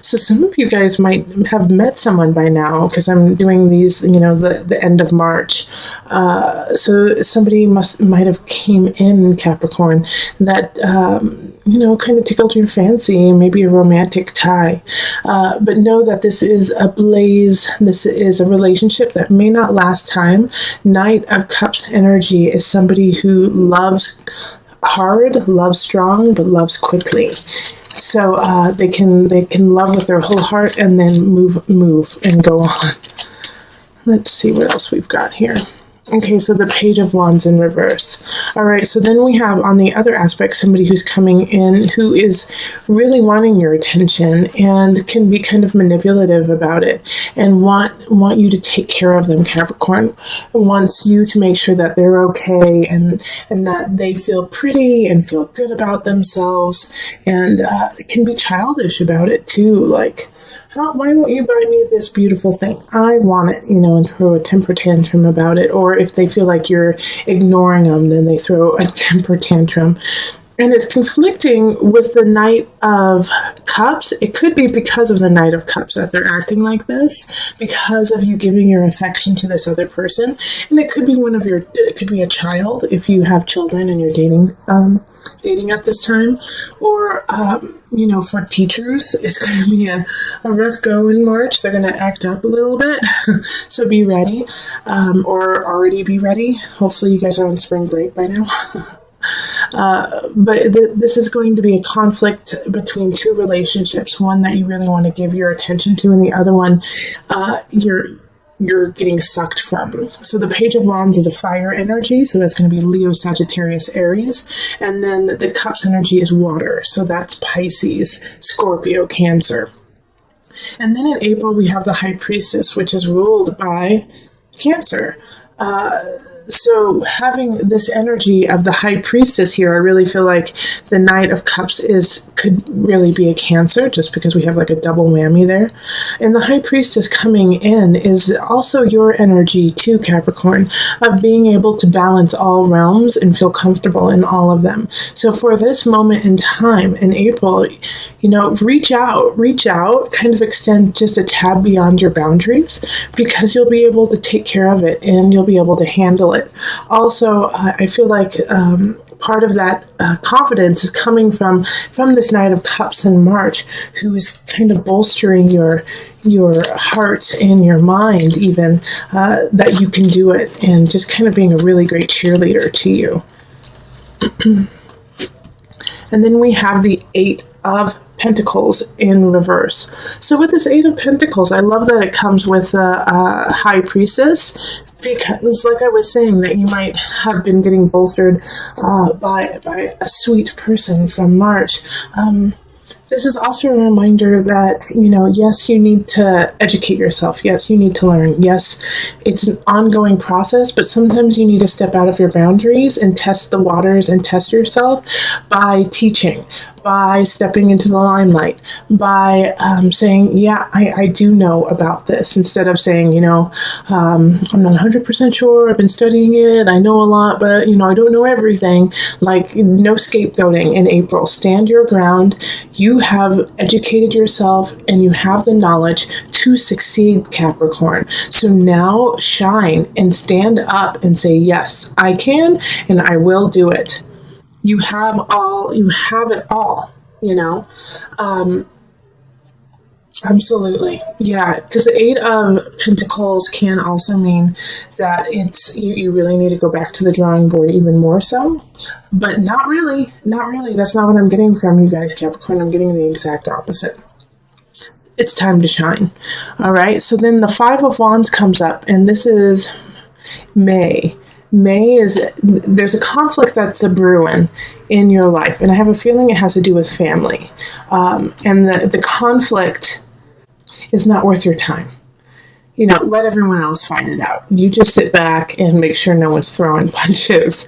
So some of you guys might have met someone by now, because I'm doing these, the end of March. So somebody might have came in, Capricorn, that, kind of tickled your fancy, maybe a romantic tie. But know that this is a blaze. This is a relationship that may not last time. Knight of Cups energy is somebody who loves hard, loves strong, but loves quickly. So they can love with their whole heart and then move and go on. Let's see what else we've got here. Okay, so the Page of Wands in reverse. All right, so then we have on the other aspect somebody who's coming in who is really wanting your attention and can be kind of manipulative about it and want you to take care of them, Capricorn. Wants you to make sure that they're okay and that they feel pretty and feel good about themselves, and can be childish about it too, like, why won't you buy me this beautiful thing? I want it, and throw a temper tantrum about it. Or if they feel like you're ignoring them, then they throw a temper tantrum. And it's conflicting with the Knight of Cups. It could be because of the Knight of Cups that they're acting like this, because of you giving your affection to this other person. And it could be it could be a child if you have children and you're dating at this time. Or, for teachers, it's going to be a rough go in March. They're going to act up a little bit. So be ready, or already be ready. Hopefully you guys are on spring break by now. But this is going to be a conflict between two relationships, one that you really want to give your attention to, and the other one you're getting sucked from. So the Page of Wands is a fire energy, so that's going to be Leo, Sagittarius, Aries, and then the Cups energy is water, so that's Pisces, Scorpio, Cancer. And then in April we have the High Priestess, which is ruled by Cancer. So having this energy of the High Priestess here, I really feel like the Knight of Cups could really be a Cancer, just because we have like a double whammy there. And the High Priestess coming in is also your energy too, Capricorn, of being able to balance all realms and feel comfortable in all of them. So for this moment in time in April, reach out, kind of extend just a tad beyond your boundaries, because you'll be able to take care of it and you'll be able to handle it. Also, I feel like part of that confidence is coming from this Knight of Cups in March, who is kind of bolstering your heart and your mind, even that you can do it, and just kind of being a really great cheerleader to you. And then we have the Eight of Pentacles in reverse. So with this Eight of Pentacles, I love that it comes with a High Priestess, because like I was saying, that you might have been getting bolstered by a sweet person from March. This is also a reminder that, yes, you need to educate yourself. Yes, you need to learn. Yes, it's an ongoing process, but sometimes you need to step out of your boundaries and test the waters and test yourself by teaching, by stepping into the limelight, by saying, yeah, I do know about this, instead of saying, I'm not 100% sure, I've been studying it, I know a lot, but, I don't know everything. Like, no scapegoating in April. Stand your ground. You have educated yourself and you have the knowledge to succeed, Capricorn. So now shine and stand up and say, yes, I can and I will do it. You have it all, absolutely. Yeah, because the Eight of Pentacles can also mean that you really need to go back to the drawing board even more so. But not really. That's not what I'm getting from you guys, Capricorn. I'm getting the exact opposite. It's time to shine. All right, so then the Five of Wands comes up, and this is May. There's a conflict that's a brewing in your life, and I have a feeling it has to do with family. And the conflict is not worth your time. Let everyone else find it out. You just sit back and make sure no one's throwing punches,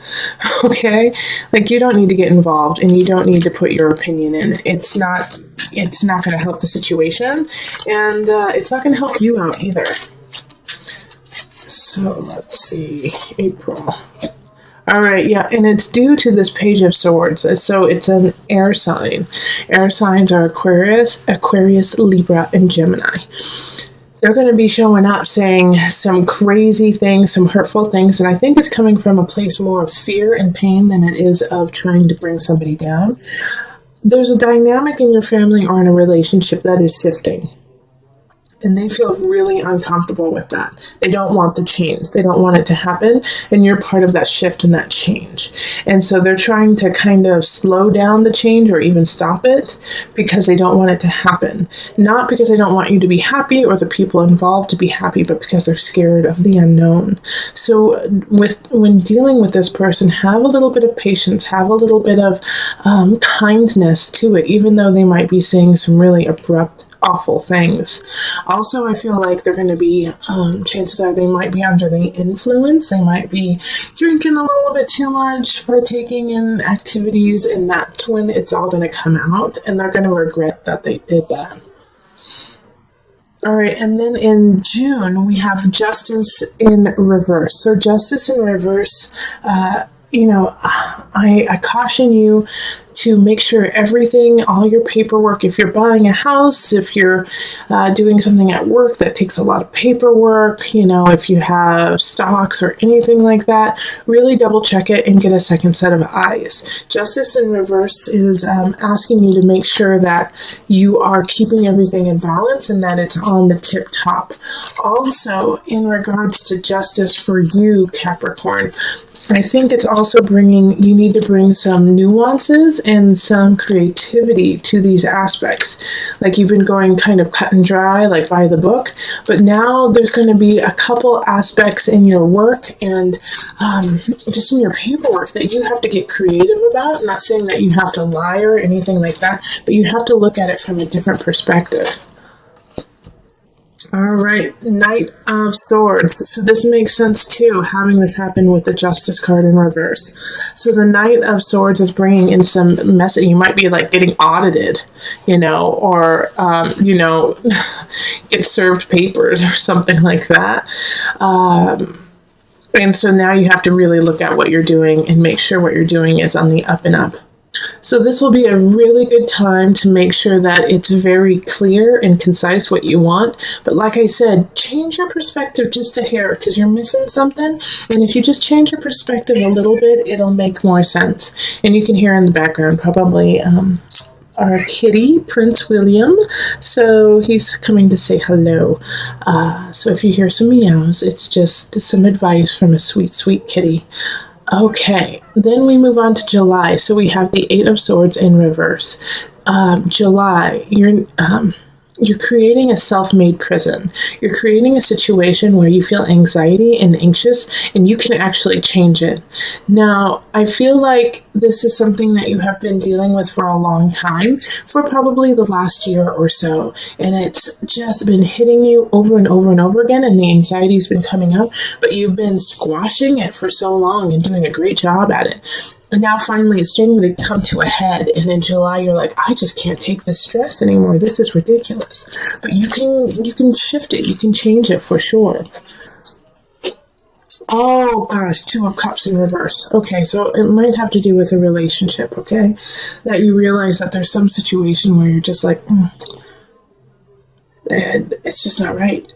okay? Like, you don't need to get involved, and you don't need to put your opinion in. It's not going to help the situation, and it's not going to help you out either. So let's see, April. All right, yeah, and it's due to this Page of Swords. So it's an air sign. Air signs are Aquarius, Libra, and Gemini. They're going to be showing up saying some crazy things, some hurtful things, and I think it's coming from a place more of fear and pain than it is of trying to bring somebody down. There's a dynamic in your family or in a relationship that is shifting. And they feel really uncomfortable with that. They don't want the change. They don't want it to happen. And you're part of that shift and that change. And so they're trying to kind of slow down the change or even stop it because they don't want it to happen. Not because they don't want you to be happy or the people involved to be happy, but because they're scared of the unknown. So when dealing with this person, have a little bit of patience, have a little bit of kindness to it, even though they might be saying some really abrupt, awful things. Also, I feel like they're going to be, chances are they might be under the influence. They might be drinking a little bit too much, partaking in activities, and that's when it's all going to come out, and they're going to regret that they did that. All right, and then in June, we have Justice in reverse. So Justice in reverse, I caution you to make sure everything, all your paperwork, if you're buying a house, if you're doing something at work that takes a lot of paperwork, if you have stocks or anything like that, really double check it and get a second set of eyes. Justice in reverse is asking you to make sure that you are keeping everything in balance and that it's on the tip top. Also, in regards to justice for you, Capricorn, I think it's also you need to bring some nuances and some creativity to these aspects. Like you've been going kind of cut and dry, like by the book, but now there's going to be a couple aspects in your work and just in your paperwork that you have to get creative about. I'm not saying that you have to lie or anything like that, but you have to look at it from a different perspective. All right, Knight of Swords. So this makes sense too, having this happen with the Justice card in reverse. So the Knight of Swords is bringing in some message. You might be like getting audited, or, get served papers or something like that. And so now you have to really look at what you're doing and make sure what you're doing is on the up and up. So this will be a really good time to make sure that it's very clear and concise what you want. But like I said, change your perspective just a hair because you're missing something. And if you just change your perspective a little bit, it'll make more sense. And you can hear in the background probably our kitty, Prince William. So he's coming to say hello. So if you hear some meows, it's just some advice from a sweet, sweet kitty. Okay, then we move on to July. So we have the Eight of Swords in reverse. July, you're creating a self-made prison. You're creating a situation where you feel anxiety and anxious, and you can actually change it. Now, I feel like this is something that you have been dealing with for a long time, for probably the last year or so, and it's just been hitting you over and over and over again, and the anxiety's been coming up, but you've been squashing it for so long and doing a great job at it. And now finally it's starting to come to a head. And in July, you're like, I just can't take this stress anymore. This is ridiculous. But you can shift it. You can change it for sure. Oh gosh, Two of Cups in reverse. Okay, so it might have to do with a relationship, okay? That you realize that there's some situation where you're just like, it's just not right.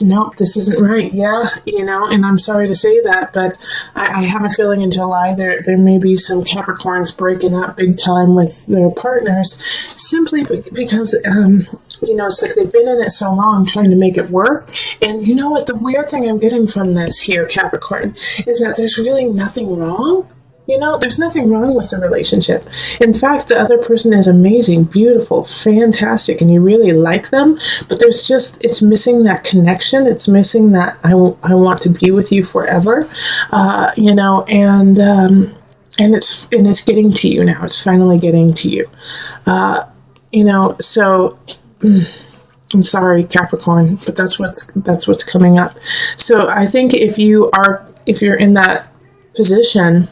Nope, this isn't right. Yeah, and I'm sorry to say that, but I have a feeling in July there may be some Capricorns breaking up big time with their partners simply because, it's like they've been in it so long trying to make it work. And you know what? The weird thing I'm getting from this here, Capricorn, is that there's really nothing wrong. There's nothing wrong with the relationship. In fact, the other person is amazing, beautiful, fantastic, and you really like them, but it's missing that connection. It's missing that I want to be with you forever, and it's getting to you now. It's finally getting to you, so I'm sorry, Capricorn, but that's what's coming up. So I think if you're in that position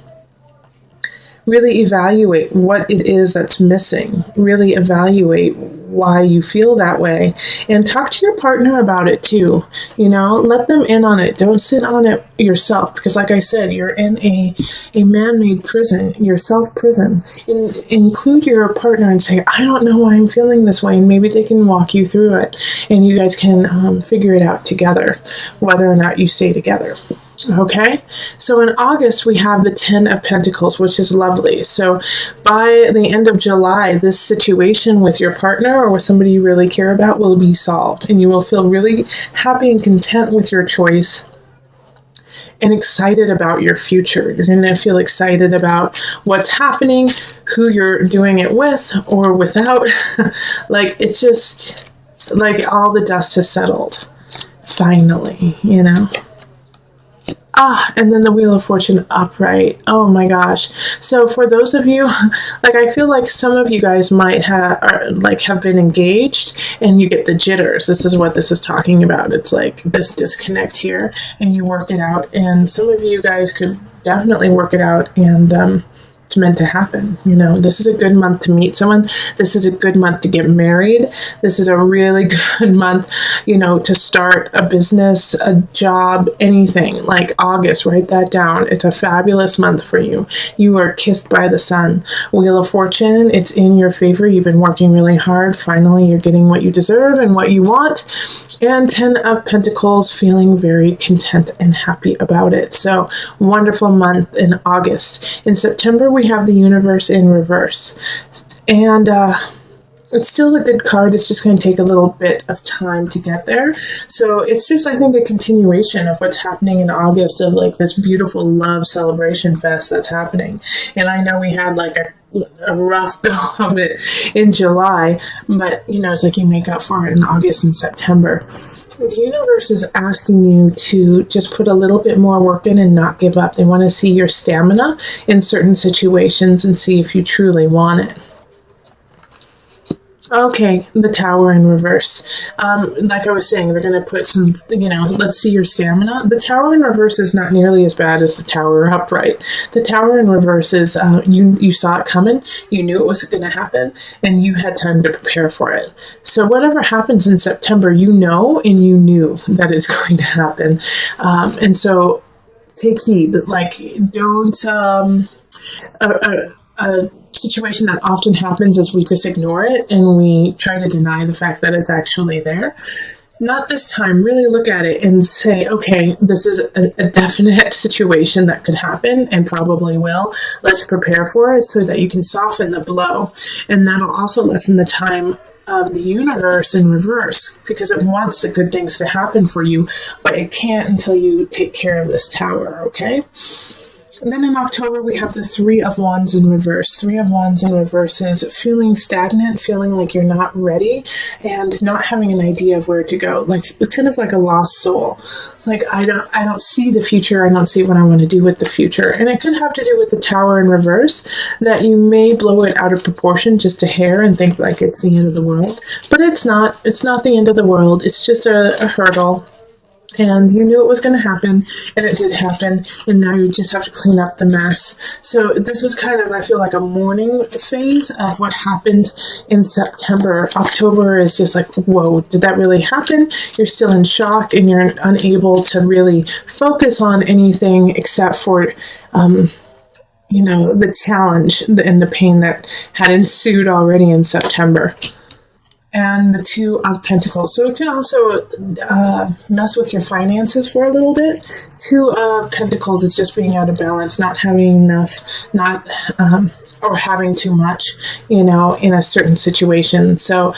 really evaluate what it is that's missing. Really evaluate why you feel that way, and talk to your partner about it too. Let them in on it. Don't sit on it yourself, because like I said, you're in a man-made prison, your self-prison. Include your partner and say, I don't know why I'm feeling this way, and maybe they can walk you through it, and you guys can figure it out together, whether or not you stay together. Okay, so in August, we have the 10 of Pentacles, which is lovely. So by the end of July, this situation with your partner or with somebody you really care about will be solved, and you will feel really happy and content with your choice and excited about your future. You're going to feel excited about what's happening, who you're doing it with or without. Like, it's just like all the dust has settled. Finally, and then the Wheel of Fortune upright. Oh my gosh. So for those of you, like, I feel like some of you guys might have been engaged and you get the jitters. This is what this is talking about. It's like this disconnect here, and you work it out. And some of you guys could definitely work it out, and it's meant to happen. This is a good month to meet someone. This is a good month to get married. This is a really good month, to start a business, a job, anything. Like August, write that down. It's a fabulous month for you. You are kissed by the sun. Wheel of Fortune, it's in your favor. You've been working really hard. Finally, you're getting what you deserve and what you want. And 10 of Pentacles, feeling very content and happy about it. So wonderful month in August. In September, we have the Universe in reverse, and it's still a good card. It's just going to take a little bit of time to get there. So it's just, I think, a continuation of what's happening in August, of like this beautiful love celebration fest that's happening. And I know we had like a rough go of it in July, but it's like you make up for it in August and September. The universe is asking you to just put a little bit more work in and not give up. They want to see your stamina in certain situations and see if you truly want it. Okay, the Tower in reverse. Like I was saying, they're going to put some, let's see your stamina. The Tower in reverse is not nearly as bad as the Tower upright. The Tower in reverse is, you saw it coming, you knew it was going to happen, and you had time to prepare for it. So whatever happens in September, and you knew that it's going to happen. And so take heed. Like, don't, a situation that often happens is we just ignore it and we try to deny the fact that it's actually there. Not this time. Really look at it and say, okay, this is a definite situation that could happen and probably will. Let's prepare for it so that you can soften the blow. And that'll also lessen the time of the universe in reverse, because it wants the good things to happen for you, but it can't until you take care of this tower, okay? And then in October, we have the Three of Wands in reverse. Three of Wands in reverse is feeling stagnant, feeling like you're not ready, and not having an idea of where to go. Like, kind of like a lost soul. Like, I don't see the future. I don't see what I want to do with the future. And it could have to do with the Tower in reverse, that you may blow it out of proportion just a hair and think like it's the end of the world. But it's not. It's not the end of the world. It's just a hurdle. And you knew it was going to happen, and it did happen, and now you just have to clean up the mess. So this is kind of, I feel like, a mourning phase of what happened in September. October is just like, whoa, did that really happen? You're still in shock, and you're unable to really focus on anything except for, the challenge and the pain that had ensued already in September. And the Two of Pentacles. So it can also mess with your finances for a little bit. Two of Pentacles is just being out of balance, not having enough, or having too much, in a certain situation. So,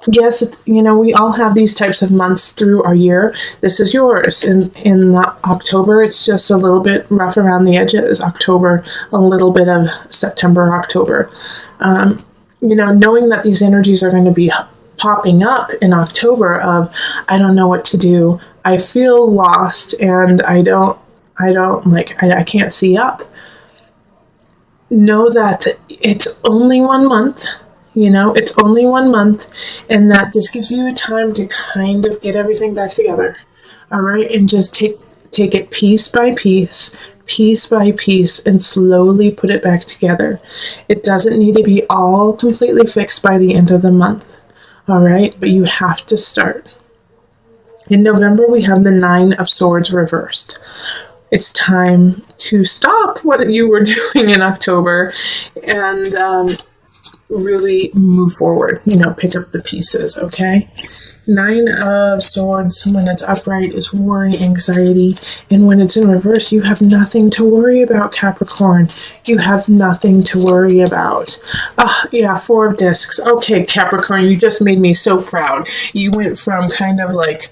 yes, it's, we all have these types of months through our year. This is yours. In October, it's just a little bit rough around the edges. October, a little bit of September, October. Knowing that these energies are going to be popping up in October of, I don't know what to do. I feel lost, and I can't see up. Know that it's only 1 month, it's only 1 month, and that this gives you a time to kind of get everything back together. All right. And just take it piece by piece, piece by piece and slowly put it back together. It doesn't need to be all completely fixed by the end of the month. All right, but you have to start. In November, we have the Nine of Swords reversed. It's time to stop what you were doing in October and really move forward, pick up the pieces, okay? Nine of Swords, when it's upright, is worry, anxiety, and when it's in reverse, you have nothing to worry about, Capricorn. You have nothing to worry about. Yeah, Four of Discs. Okay, Capricorn, you just made me so proud. You went from kind of like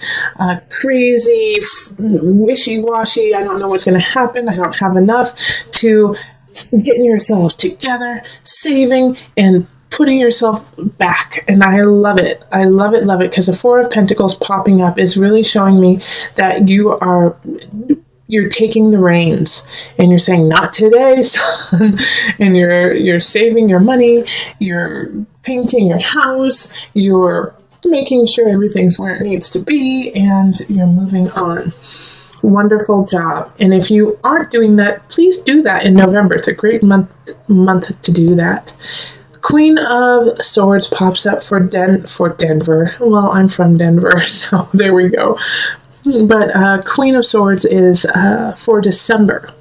crazy, wishy-washy, I don't know what's going to happen, I don't have enough, to getting yourself together, saving, and putting yourself back. And I love it. I love it, because the Four of Pentacles popping up is really showing me that you're taking the reins and you're saying, not today, son. And you're saving your money, you're painting your house, you're making sure everything's where it needs to be, and you're moving on. Wonderful job. And if you aren't doing that, please do that in November. It's a great month to do that. Queen of Swords pops up for Denver. Well, I'm from Denver, so there we go. But Queen of Swords is for December.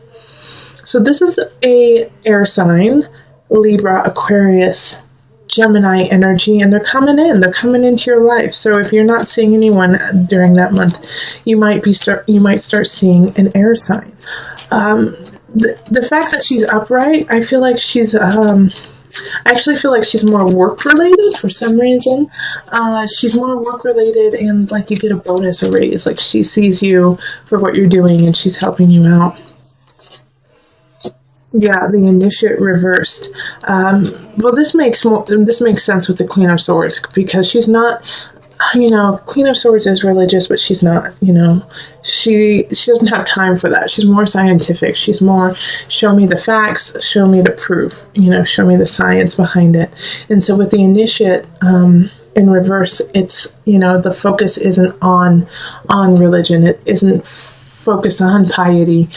So this is a air sign, Libra, Aquarius, Gemini energy, and they're coming into your life. So if you're not seeing anyone during that month, you might start seeing an air sign. The fact that she's upright, I feel like she's I actually feel like she's more work related for some reason. She's more work related, and like you get a bonus, a raise. Like she sees you for what you're doing and she's helping you out. Yeah, the Initiate reversed. Well, this makes sense with the Queen of Swords, because she's not, Queen of Swords is religious, but she's not, she doesn't have time for that. She's more scientific. She's more, show me the facts, show me the proof, show me the science behind it. And so with the Initiate, in reverse, it's, the focus isn't on religion. It isn't focused on piety.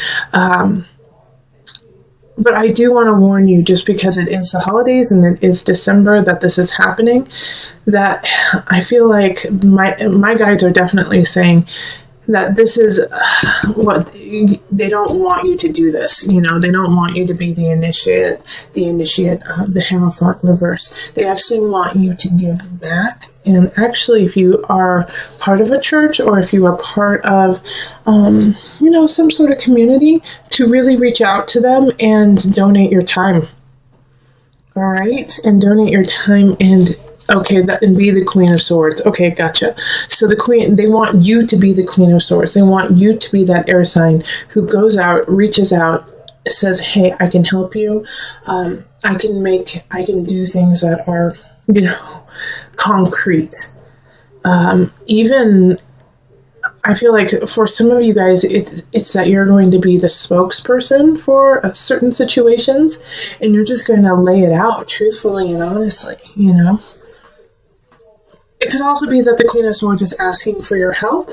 But I do want to warn you, just because it is the holidays and it is December that this is happening, that I feel like my guides are definitely saying that this is what they don't want you to do this. They don't want you to be the initiate, the Hierophant reverse. They actually want you to give back. And actually, if you are part of a church, or if you are part of, some sort of community, to really reach out to them and donate your time. All right? And donate your time and be the Queen of Swords. Okay, gotcha. So they want you to be the Queen of Swords. They want you to be that air sign who goes out, reaches out, says, hey, I can help you. I can do things that are, concrete. Even, I feel like for some of you guys, it's that you're going to be the spokesperson for certain situations, and you're just going to lay it out truthfully and honestly, It could also be that the Queen of Swords is asking for your help,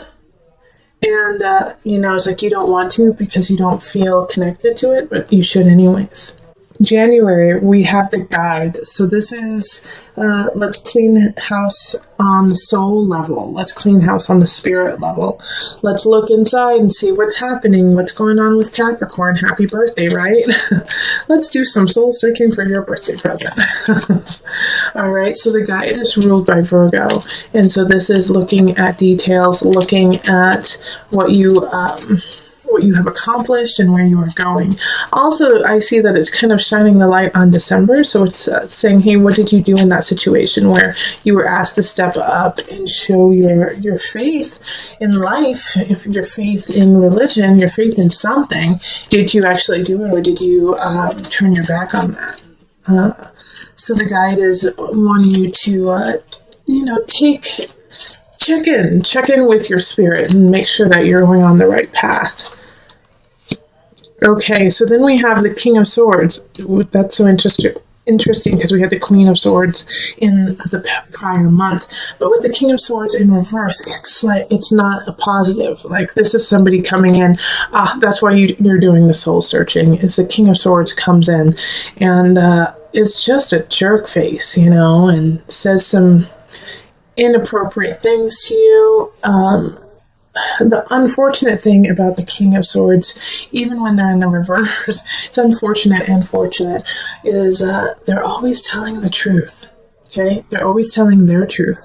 and, it's like you don't want to because you don't feel connected to it, but you should anyways. January, we have the guide. So this is, let's clean house on the soul level. Let's clean house on the spirit level. Let's look inside and see what's happening, what's going on with Capricorn. Happy birthday, right? Let's do some soul searching for your birthday present. All right, so the guide is ruled by Virgo. And so this is looking at details, looking at what you have accomplished and where you are going. Also, I see that it's kind of shining the light on December. So it's saying, hey, what did you do in that situation where you were asked to step up and show your faith in life, if your faith in religion, your faith in something? Did you actually do it, or did you turn your back on that? So the guide is wanting you to, check in with your spirit and make sure that you're going on the right path. Okay, so then we have the King of Swords. That's so interesting because we had the Queen of Swords in the prior month, but with the King of Swords in reverse, it's like it's not a positive. Like this is somebody coming in. That's why you're doing the soul searching. Is the King of Swords comes in, and it's just a jerk face, and says some inappropriate things to you. The unfortunate thing about the King of Swords, even when they're in the reverse, it's unfortunate and fortunate, is they're always telling the truth. Okay? They're always telling their truth.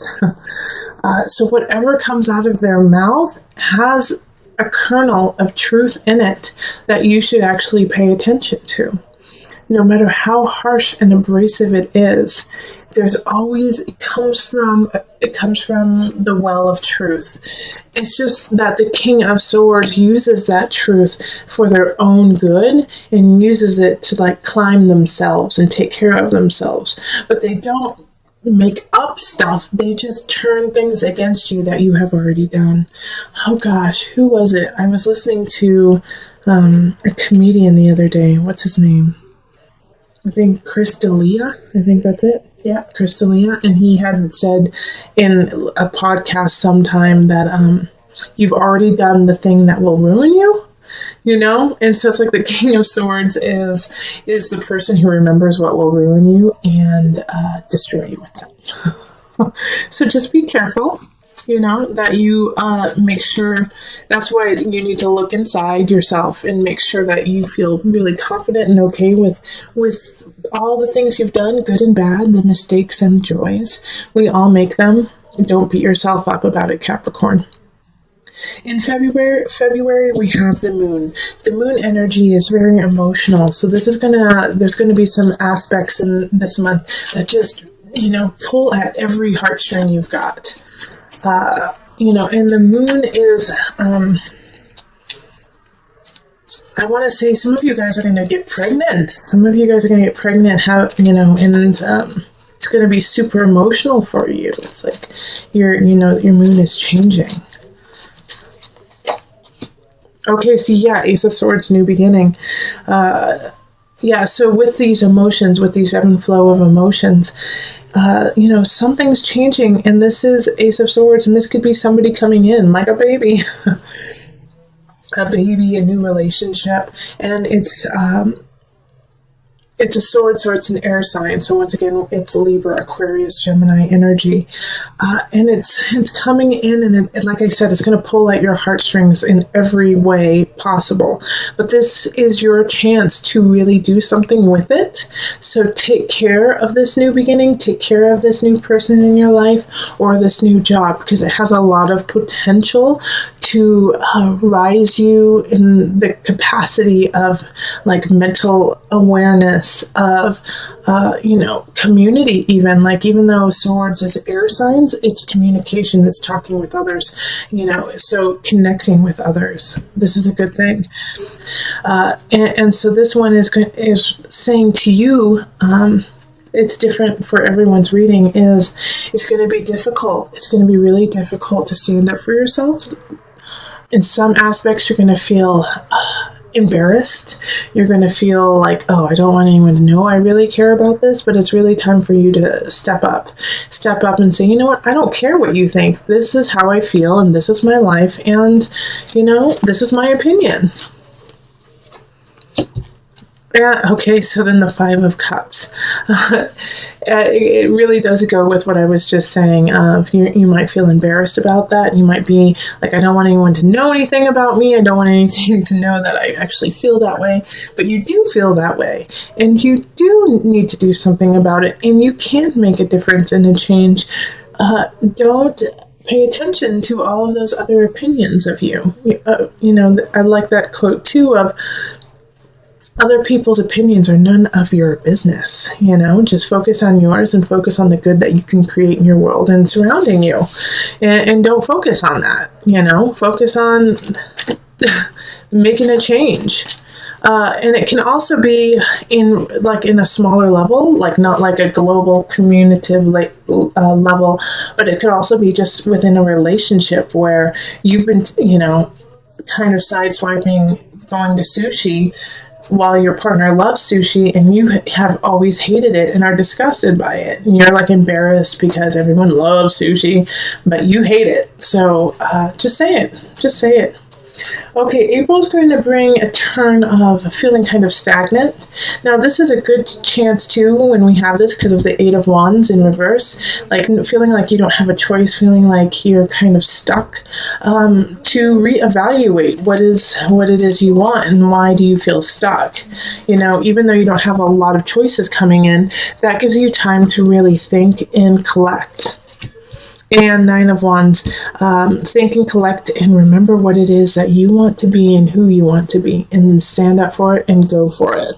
So whatever comes out of their mouth has a kernel of truth in it that you should actually pay attention to. No matter how harsh and abrasive it is, there's always, it comes from the well of truth. It's just that the King of Swords uses that truth for their own good and uses it to like climb themselves and take care of themselves. But they don't make up stuff. They just turn things against you that you have already done. Oh gosh, who was it? I was listening to a comedian the other day. What's his name? I think Chris D'Elia. I think that's it. Yeah, Chris D'Elia. And he had said in a podcast sometime that you've already done the thing that will ruin you, And so it's like the King of Swords is the person who remembers what will ruin you and destroy you with that. So just be careful. That you make sure. That's why you need to look inside yourself and make sure that you feel really confident and okay with all the things you've done, good and bad, the mistakes and joys. We all make them. Don't beat yourself up about it, Capricorn. In February, we have the moon. The moon energy is very emotional. So there's gonna be some aspects in this month that just, pull at every heartstring you've got. And the moon is, I want to say some of you guys are going to get pregnant. Some of you guys are going to get pregnant, and it's going to be super emotional for you. It's like your moon is changing. Okay, Ace of Swords, new beginning. So with these emotions, with these ebb and flow of emotions, something's changing, and this is Ace of Swords, and this could be somebody coming in like a baby, a new relationship, and it's a sword, so it's an air sign. So once again, it's Libra, Aquarius, Gemini energy. And it's coming in, and like I said, it's going to pull at your heartstrings in every way possible. But this is your chance to really do something with it. So take care of this new beginning, take care of this new person in your life, or this new job, because it has a lot of potential to rise you in the capacity of like mental awareness of community, even though Swords is air signs, it's communication, it's talking with others, so connecting with others. This is a good thing. And so this one is saying to you, it's different for everyone's reading, it's going to be difficult. It's going to be really difficult to stand up for yourself. In some aspects, you're going to feel embarrassed. You're going to feel like, oh, I don't want anyone to know I really care about this, but it's really time for you to step up and say, you know what, I don't care what you think. This is how I feel, and this is my life, and, this is my opinion. Yeah, okay, so then the Five of Cups. It really does go with what I was just saying. You might feel embarrassed about that. You might be like, I don't want anyone to know anything about me. I don't want anything to know that I actually feel that way. But you do feel that way. And you do need to do something about it. And you can make a difference and a change. Don't pay attention to all of those other opinions of you. I like that quote too of, other people's opinions are none of your business, just focus on yours and focus on the good that you can create in your world and surrounding you. And don't focus on that, focus on making a change. And it can also be in a smaller level, like not like a global communicative level, but it could also be just within a relationship where you've been, kind of sideswiping going to sushi while your partner loves sushi and you have always hated it and are disgusted by it. And you're like embarrassed because everyone loves sushi, but you hate it. So just say it. Just say it. Okay, April's going to bring a turn of feeling kind of stagnant. Now, this is a good chance too when we have this because of the Eight of Wands in reverse, like feeling like you don't have a choice, feeling like you're kind of stuck, to reevaluate what it is you want and why do you feel stuck. You know, even though you don't have a lot of choices coming in, that gives you time to really think and collect. And Nine of Wands, think and collect and remember what it is that you want to be and who you want to be, and stand up for it and go for it.